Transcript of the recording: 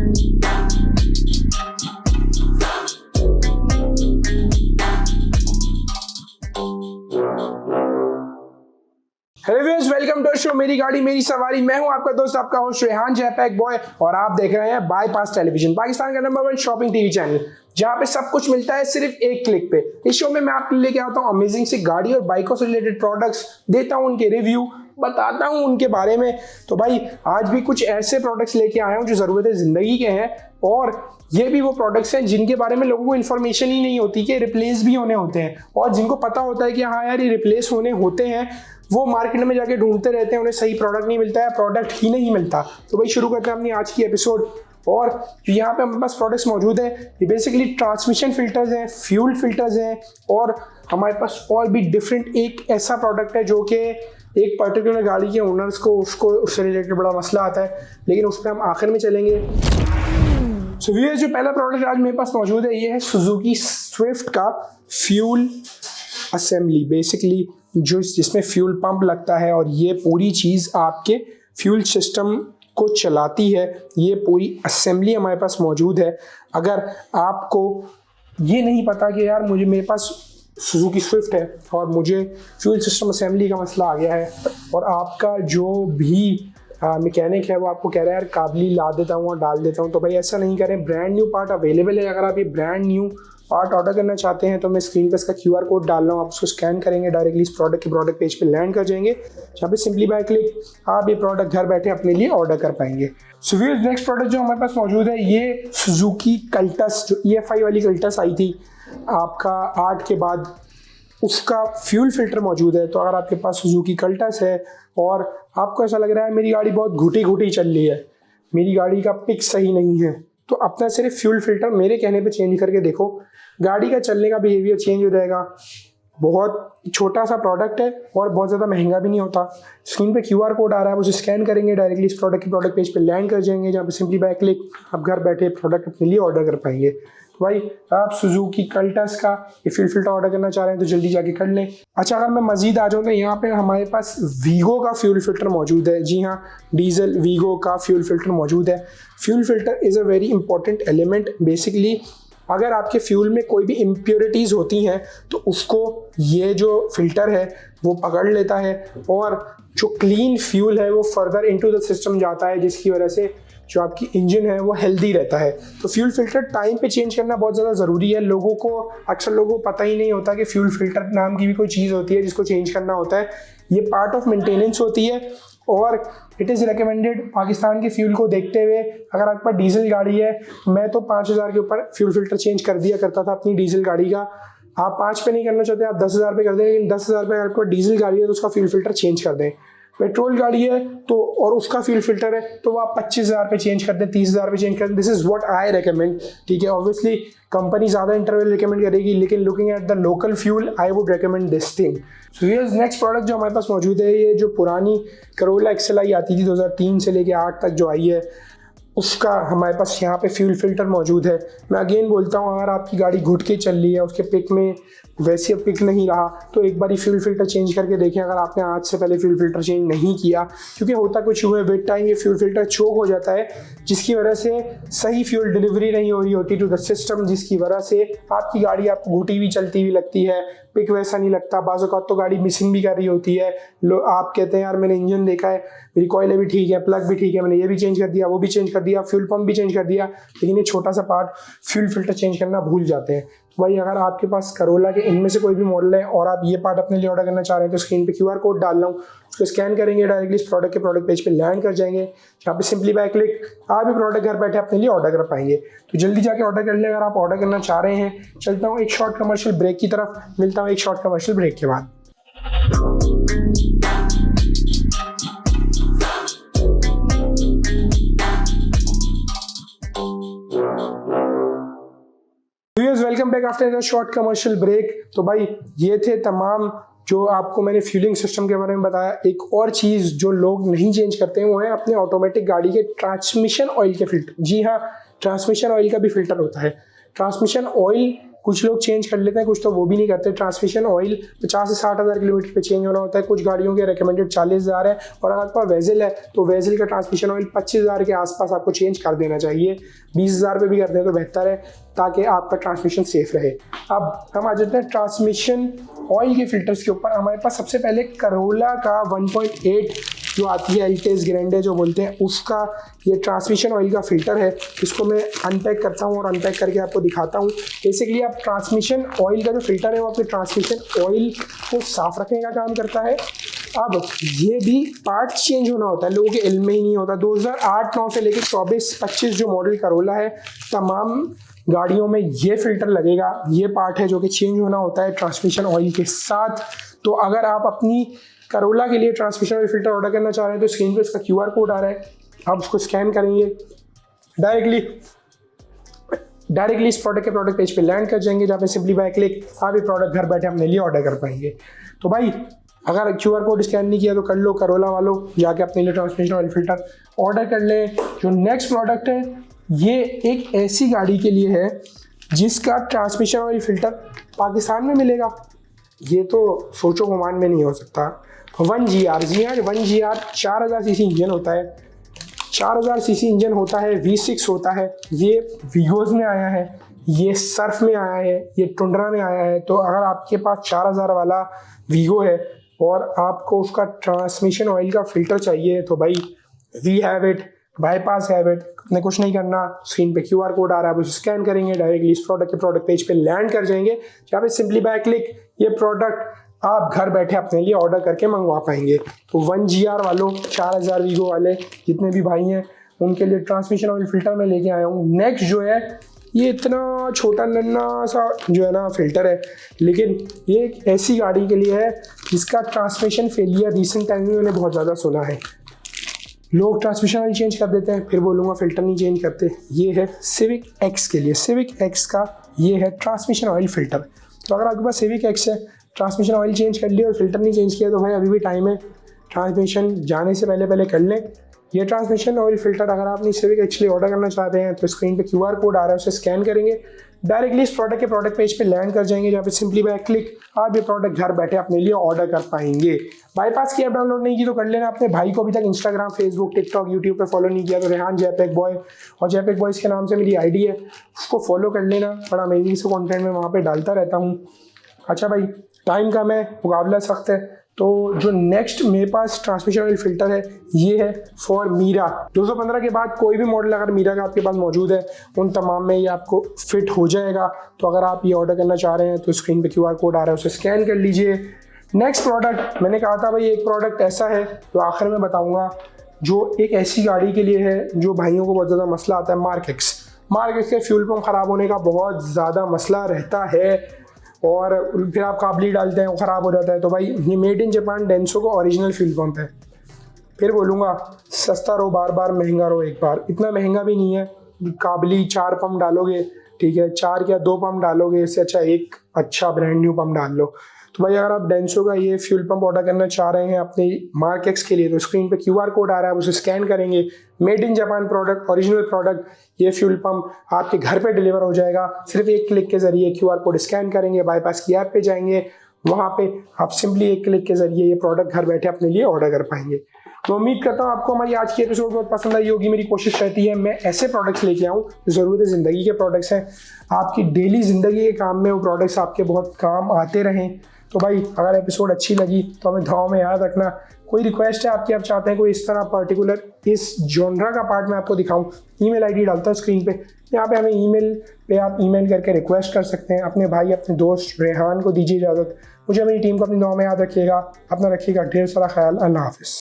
Hello viewers, welcome to show मेरी गाड़ी मेरी सवारी। मैं हूं आपका दोस्त, आपका होस्ट रेहान जयपैक बॉय, और आप देख रहे हैं बाईपास टेलीविजन, पाकिस्तान का नंबर 1 शॉपिंग टीवी चैनल, जहां पे सब कुछ मिलता है सिर्फ एक क्लिक पे। इस शो में मैं आपके लिए लेके आता हूं अमेजिंग सी गाड़ी और बाइकों से रिलेटेड प्रोडक्ट्स, देता हूं उनके रिव्यू, बताता हूं उनके बारे में। तो भाई आज भी कुछ ऐसे प्रोडक्ट्स लेके आया हूं जो ज़रूरत ज़िंदगी के हैं, और ये भी वो प्रोडक्ट्स हैं जिनके बारे में लोगों को इन्फॉर्मेशन ही नहीं होती कि रिप्लेस भी होने होते हैं, और जिनको पता होता है कि हाँ यार ये रिप्लेस होने होते हैं, वो मार्केट में जाके ढूंढते रहते हैं, उन्हें सही प्रोडक्ट नहीं मिलता है, प्रोडक्ट ही नहीं मिलता। तो भाई शुरू करते हैं अपनी आज की एपिसोड। और जो यहाँ पे हमारे पास प्रोडक्ट्स मौजूद है, ये बेसिकली ट्रांसमिशन फिल्टर्स हैं, फ्यूल फिल्टर्स हैं, और हमारे पास और भी डिफरेंट एक ऐसा प्रोडक्ट है जो कि एक पर्टिकुलर गाड़ी के ओनर्स को उससे रिलेटेड बड़ा मसला आता है, लेकिन उस पर हम आखिर में चलेंगे। सो व्यूअर्स, जो पहला प्रोडक्ट आज मेरे पास मौजूद है ये है सुजुकी स्विफ्ट का फ्यूल असेंबली। बेसिकली जिसमें फ्यूल पंप लगता है, और ये पूरी चीज़ आपके फ्यूल सिस्टम को चलाती है। ये पूरी असेंबली हमारे पास मौजूद है। अगर आपको ये नहीं पता कि यार मेरे पास सुजुकी स्विफ्ट है और मुझे फ्यूल सिस्टम असेंबली का मसला आ गया है, और आपका जो भी मैकेनिक है वो आपको कह रहा है यार काबली ला देता हूँ और डाल देता हूँ, तो भाई ऐसा नहीं करें। ब्रांड न्यू पार्ट अवेलेबल है। अगर आप ये ब्रांड न्यू पार्ट ऑर्डर करना चाहते हैं तो मैं स्क्रीन पर इसका QR कोड डाल रहा हूँ, आप उसको स्कैन करेंगे, डायरेक्टली इस प्रोडक्ट के प्रोडक्ट पेज पे लैंड कर जाएंगे, जहाँ पे सिंपली बाय क्लिक आप ये प्रोडक्ट घर बैठे अपने लिए ऑर्डर कर पाएंगे। सो व्यूअर्स, नेक्स्ट प्रोडक्ट जो हमारे पास मौजूद है ये सुजुकी कल्टस, जो EFI वाली कल्टस आई थी आपका 8 के बाद, उसका फ्यूल फिल्टर मौजूद है। तो अगर आपके पास सुजुकी कल्टस है और आपको ऐसा लग रहा है मेरी गाड़ी बहुत घुटी घुटी चल रही है, मेरी गाड़ी का पिक सही नहीं है, तो अपना सिर्फ फ्यूल फिल्टर मेरे कहने पे चेंज करके देखो, गाड़ी का चलने का बिहेवियर चेंज हो जाएगा। बहुत छोटा सा प्रोडक्ट है और बहुत ज़्यादा महंगा भी नहीं होता। स्क्रीन पे QR कोड आ रहा है, उसे स्कैन करेंगे, डायरेक्टली इस प्रोडक्ट के प्रोडक्ट पेज पे लैंड कर जाएंगे, जहाँ पे सिंपली बाय क्लिक आप घर बैठे प्रोडक्ट अपने लिए ऑर्डर कर पाएंगे। तो भाई आप सुजुकी कल्टस का ये फ्यूल फिल्टर ऑर्डर करना चाह रहे हैं तो जल्दी जाके कर लें। अच्छा, अगर मैं मजीद आ जाऊँ तो यहाँ पे हमारे पास वीगो का फ्यूल फिल्टर मौजूद है। जी हाँ, डीजल वीगो का फ्यूल फिल्टर मौजूद है। Fuel filter is a very important element. Basically अगर आपके फ्यूल में कोई भी इम्प्योरिटीज़ होती हैं तो उसको ये जो फिल्टर है वो पकड़ लेता है, और जो क्लीन फ्यूल है वो फर्दर इनटू द सिस्टम जाता है, जिसकी वजह से जो आपकी इंजन है वो हेल्दी रहता है। तो फ्यूल फिल्टर टाइम पे चेंज करना बहुत ज़्यादा ज़रूरी है। अक्सर लोगों को पता ही नहीं होता कि फ्यूल फिल्टर नाम की भी कोई चीज़ होती है जिसको चेंज करना होता है। ये पार्ट ऑफ मेंटेनेंस होती है, और इट इज़ रिकमेंडेड पाकिस्तान के फ्यूल को देखते हुए। अगर आपके पास डीजल गाड़ी है, मैं तो 5000 के ऊपर फ्यूल फिल्टर चेंज कर दिया करता था अपनी डीजल गाड़ी का। आप 5 पे नहीं करना चाहते, आप 10,000 पे कर दें, लेकिन 10,000 पे आपको डीजल गाड़ी है तो उसका फ्यूल फिल्टर चेंज कर दें। पेट्रोल गाड़ी है तो और उसका फ्यूल फिल्टर है तो वो आप 25,000 पे चेंज कर दें, 30,000 पे चेंज कर दें। This is what I recommend. ठीक है, ऑब्वियसली कंपनी ज़्यादा इंटरवल रिकमेंड करेगी, लेकिन looking at the local fuel I would recommend this thing. So here's next product जो हमारे पास मौजूद है, ये जो पुरानी करोला XLI आती थी 2003 से लेके 8 तक जो आई है, उसका हमारे पास यहाँ पे फ्यूल फिल्टर मौजूद है। मैं अगेन बोलता हूँ, अगर आपकी गाड़ी घुट के चल रही है, उसके पिक में वैसे अब पिक नहीं रहा, तो एक बारी फ्यूल फिल्टर चेंज करके देखें। अगर आपने आज से पहले फ्यूल फिल्टर चेंज नहीं किया, क्योंकि होता कुछ हुआ है विद टाइम ये फ्यूल फिल्टर चोक हो जाता है, जिसकी वजह से सही फ्यूल डिलीवरी नहीं हो रही होती टू द सिस्टम, जिसकी वजह से आपकी गाड़ी आपको घुटी हुई चलती हुई लगती है, पिक वैसा नहीं लगता। बाज़ औक़ात तो गाड़ी मिसिंग भी कर रही होती है। आप कहते हैं यार मैंने इंजन देखा है, मेरी कॉइलें भी ठीक है, प्लग भी ठीक है, मैंने ये भी चेंज कर दिया, वो भी चेंज कर दिया, फ्यूल पंप भी चेंज कर दिया, लेकिन ये छोटा सा पार्ट फ्यूल फिल्टर चेंज करना भूल जाते हैं। तो भाई अगर आपके पास करोला के इनमें से कोई भी मॉडल है और आप ये पार्ट अपने लिए ऑर्डर करना चाह रहे हैं तो स्क्रीन पे QR कोड डाल रहा हूँ, उसको स्कैन करेंगे, डायरेक्टली इस प्रोडक्ट के प्रोडक्ट पेज पे लैंड कर जाएंगे, जहाँ पे सिंपली बाय क्लिक आप भी प्रोडक्ट घर बैठे अपने लिए ऑर्डर कर पाएंगे। तो जल्दी जाके ऑर्डर कर लें अगर आप ऑर्डर करना चाह रहे हैं। चलता हूँ एक शॉर्ट कमर्शियल ब्रेक की तरफ, मिलता हूँ एक शॉर्ट कमर्शियल ब्रेक के बाद। Welcome back after the short commercial break. तो भाई ये थे तमाम जो आपको मैंने फ्यूलिंग सिस्टम के बारे में बताया। एक और चीज़ जो लोग नहीं चेंज करते हैं वो है अपने ऑटोमेटिक गाड़ी के ट्रांसमिशन ऑयल के फिल्टर। जी हाँ, ट्रांसमिशन ऑयल का भी फिल्टर होता है। ट्रांसमिशन ऑयल कुछ लोग चेंज कर लेते हैं, कुछ तो वो भी नहीं करते। ट्रांसमिशन ऑयल 50 से 60 हज़ार किलोमीटर पे चेंज होना होता है। कुछ गाड़ियों के रिकमेंडेड 40 हज़ार है, और अगर आपका वेजल है तो वेजल का ट्रांसमिशन ऑयल 25 हज़ार के आसपास आपको चेंज कर देना चाहिए। 20 हज़ार पे भी कर दें तो बेहतर है, ताकि आपका ट्रांसमिशन सेफ रहे। अब हम आ जाते हैं ट्रांसमिशन ऑयल के फिल्टर्स के ऊपर। हमारे पास सबसे पहले करोला का 1.8 जो आती है एल्टेस ग्रैंडे जो बोलते हैं, उसका ये ट्रांसमिशन ऑयल का फ़िल्टर है। इसको मैं अनपैक करता हूँ और अनपैक करके आपको दिखाता हूँ। बेसिकली आप ट्रांसमिशन ऑयल का जो फ़िल्टर है वो आपके ट्रांसमिशन ऑयल को साफ़ रखने का काम करता है। अब ये भी पार्ट्स चेंज होना होता है, लोगों के इल्म में ही नहीं होता। 2008-9 से लेकर 24-25 जो मॉडल करोला है, तमाम गाड़ियों में ये फ़िल्टर लगेगा। ये पार्ट है जो कि चेंज होना होता है ट्रांसमिशन ऑयल के साथ। तो अगर आप अपनी करोला के लिए ट्रांसमिशन ऑयल फ़िल्टर ऑर्डर करना चाह रहे हैं तो स्क्रीन पे इसका QR कोड आ रहा है, आप उसको स्कैन करेंगे, डायरेक्टली इस प्रोडक्ट के प्रोडक्ट पेज पे लैंड कर जाएंगे, जहाँ पे सिंपली बाय क्लिक आप ये प्रोडक्ट घर बैठे अपने लिए ऑर्डर कर पाएंगे। तो भाई अगर QR कोड स्कैन नहीं किया तो कर लो, करोला वालों जाके अपने लिए ट्रांसमिशन ऑयल फ़िल्टर ऑर्डर कर लें। जो नेक्स्ट प्रोडक्ट है ये एक ऐसी गाड़ी के लिए है जिसका ट्रांसमिशन ऑयल फ़िल्टर पाकिस्तान में मिलेगा। ये तो सोचो गुमान में नहीं हो सकता। 1GR, जी हाँ 1GR 4000 सीसी इंजन होता है। 4000 सीसी इंजन होता है, V6 होता है। ये वीगोज में आया है, ये सर्फ में आया है, ये टुंड्रा में आया है। तो अगर आपके पास 4000 वाला वीगो है और आपको उसका ट्रांसमिशन ऑयल का फ़िल्टर चाहिए तो भाई we have it, bypass have it. अपने कुछ नहीं करना, स्क्रीन पे QR कोड आ रहा है, आप उसे स्कैन करेंगे, डायरेक्टली इस प्रोडक्ट के प्रोडक्ट पेज पे लैंड कर जाएंगे, जहाँ पे सिंपली बाय क्लिक ये प्रोडक्ट आप घर बैठे अपने लिए ऑर्डर करके मंगवा पाएंगे। तो 1GR वालों, 4000 वीगो वाले जितने भी भाई हैं, उनके लिए ट्रांसमिशन ऑयल फ़िल्टर मैं लेके आया हूँ। नेक्स्ट जो है ये इतना छोटा नन्ना सा जो है ना फ़िल्टर है, लेकिन ये एक ऐसी गाड़ी के लिए है जिसका ट्रांसमिशन फेलियर रिसेंट टाइम में मैंने बहुत ज़्यादा सुना है। लोग ट्रांसमिशन ऑयल चेंज कर देते हैं, फिर बोलूँगा फ़िल्टर नहीं चेंज करते। ये है सिविक एक्स के लिए, सिविक एक्स का ये है ट्रांसमिशन ऑयल फ़िल्टर। तो अगर आपके पास सिविक एक्स है, ट्रांसमिशन ऑयल चेंज कर लिया और फ़िल्टर नहीं चेंज किया तो भाई अभी भी टाइम है, ट्रांसमिशन जाने से पहले कर लें। ये ट्रांसमिशन ऑयल फ़िल्टर अगर आप अपनी सिविक एक्चुअली ऑर्डर करना चाहते हैं तो स्क्रीन पे QR कोड आ रहा है, उसे स्कैन करेंगे, डायरेक्टली इस प्रोडक्ट के प्रोडक्ट पेज पे लैंड कर जाएंगे, जहाँ पे सिंपली बाय क्लिक आप ये प्रोडक्ट घर बैठे अपने लिए ऑर्डर कर पाएंगे। बाईपास की ऐप डाउनलोड नहीं की तो कर लेना। अपने भाई को अभी तक इंस्टाग्राम, फेसबुक, टिकटॉक, यूट्यूब पे फॉलो नहीं किया तो रेहान जैपेक बॉय और जैपेक बॉयज़ के नाम से मेरी ID है, उसको फॉलो कर लेना। बड़ा अमेजिंग से कॉन्टेंट मैं वहाँ पर डालता रहता हूँ। अच्छा भाई टाइम कम है, मुकाबला सख्त है, तो जो नेक्स्ट मेरे पास ट्रांसमिशन ऑयल फ़िल्टर है ये है फॉर मीरा। 215 के बाद कोई भी मॉडल अगर मीरा का आपके पास मौजूद है उन तमाम में ये आपको फिट हो जाएगा। तो अगर आप ये ऑर्डर करना चाह रहे हैं तो स्क्रीन पे QR कोड आ रहा है, उसे स्कैन कर लीजिए। नेक्स्ट प्रोडक्ट मैंने कहा था भाई एक प्रोडक्ट ऐसा है जो आखिर में बताऊँगा, जो एक ऐसी गाड़ी के लिए है जो भाइयों को बहुत ज़्यादा मसला आता है। मार्क एक्स के फ्यूल पम्प ख़राब होने का बहुत ज़्यादा मसला रहता है और फिर आप काबली डालते हैं वो ख़राब हो जाता है। तो भाई ये मेड इन जापान डेंसो का ओरिजिनल फ्यूल पंप है। फिर बोलूँगा सस्ता रहो बार बार, महंगा रहो एक बार। इतना महंगा भी नहीं है, काबली 4 पंप डालोगे, ठीक है, 4 या 2 पंप डालोगे, इससे अच्छा एक अच्छा ब्रांड न्यू पंप डाल लो। तो भाई अगर आप डेंसो का ये फ्यूल पंप ऑर्डर करना चाह रहे हैं अपने मार्क एक्स के लिए तो स्क्रीन पे QR कोड आ रहा है, उसे स्कैन करेंगे, made in Japan product, original product, ये फ्यूल पंप आपके घर पे डिलीवर हो जाएगा। सिर्फ एक क्लिक के ज़रिए QR कोड स्कैन करेंगे, बाईपास की ऐप पे जाएंगे, वहाँ पे आप सिंपली एक क्लिक के ज़रिए ये प्रोडक्ट घर बैठे अपने लिए ऑर्डर कर पाएंगे। तो उम्मीद करता हूँ आपको हमारी आज की एपिसोड बहुत पसंद आई होगी। मेरी कोशिश रहती है मैं ऐसे प्रोडक्ट्स लेके आऊँ जो ज़रूरत ज़िंदगी के प्रोडक्ट्स हैं, आपकी डेली ज़िंदगी के काम में वो प्रोडक्ट्स आपके बहुत काम आते रहें। तो भाई अगर एपिसोड अच्छी लगी तो हमें दुआओं में याद रखना। कोई रिक्वेस्ट है आपकी, आप चाहते हैं कोई इस तरह पर्टिकुलर इस जॉनरा का पार्ट मैं आपको दिखाऊं, ईमेल ID डालता हूँ स्क्रीन पे, यहाँ पे हमें ईमेल पे आप ईमेल करके रिक्वेस्ट कर सकते हैं। अपने भाई अपने दोस्त रेहान को दीजिए इजाज़त। मुझे मेरी टीम को अपनी दुआओं में याद रखिएगा। अपना रखिएगा ढेर सारा ख्याल। अल्लाह हाफिज़।